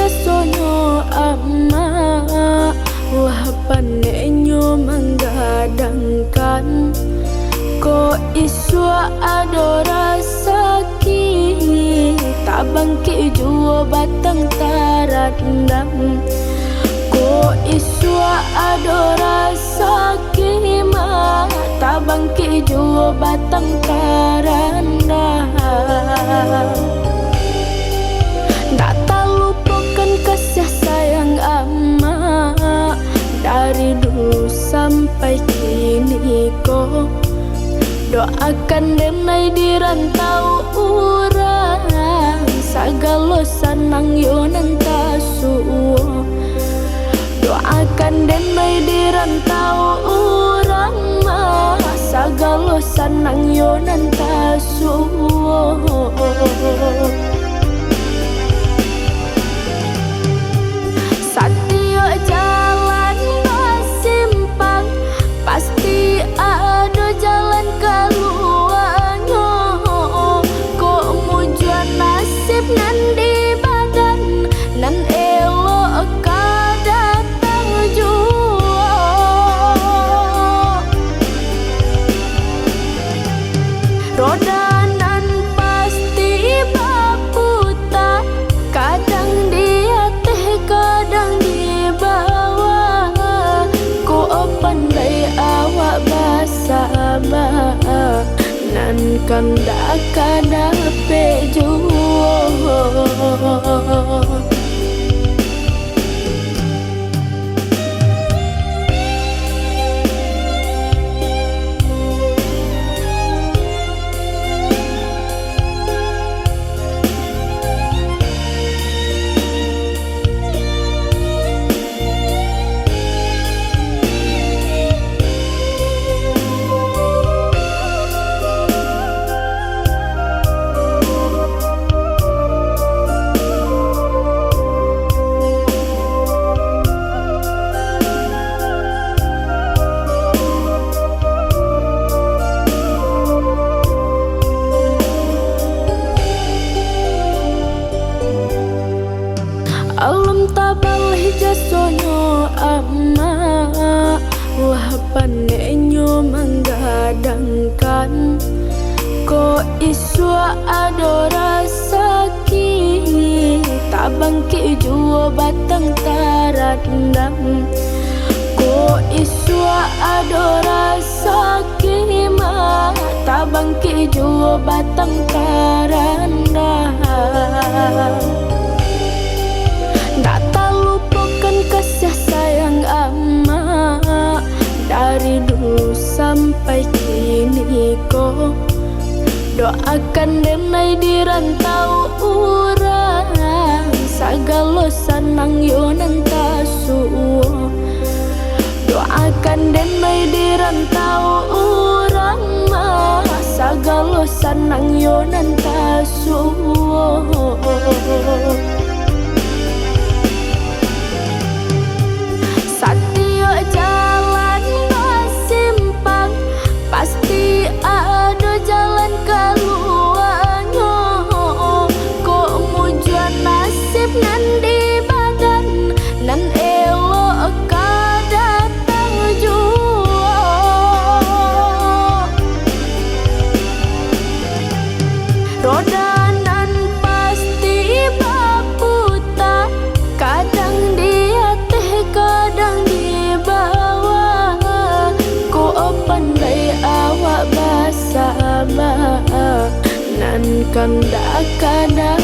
jasonyo ama wah panenyo menggadangkan ko iswa adora sakit tabangki juo batang tarandam ko iswa adora sakit ma tabangki juo batang tarandam. Tak lupakan kasih sayang ama dari dulu sampai kini ko doakan denai di rantau urang sagalo sanang yonan tasuo doakan denai di rantau urang ma sagalo sanang yonan tasuo. Satyo jalan basimpang pasti ada jalan keluarnya kok mujuan nasib nan di badan nan elok kadatang jua roda nan pasti baputa kadang dia teh kadang di bawah ko pandai awak basabah nan kanda kadape juo. Alam tabal jasonyo ama wah panenyo menggadangkan ko iswa adora sakit tabangki juo batang tarandam ko iswa adora sakit ma tabangki juo batang tarandam. Tak lupakan kasih sayang ama dari dulu sampai kini ko doakan denai di rantau urang sagalo sanang yonan tasuo doakan denai di rantau urang ma sagalo sanang yonan tasuo. Satyo jalan basimpang pasti ada jalan keluarnya kok mujuan nasib nan di badan nan elok kadatang jua roda nan pasti baputa kadang dia teh kadang di bawah ko pandai awak basabah nan kanda kada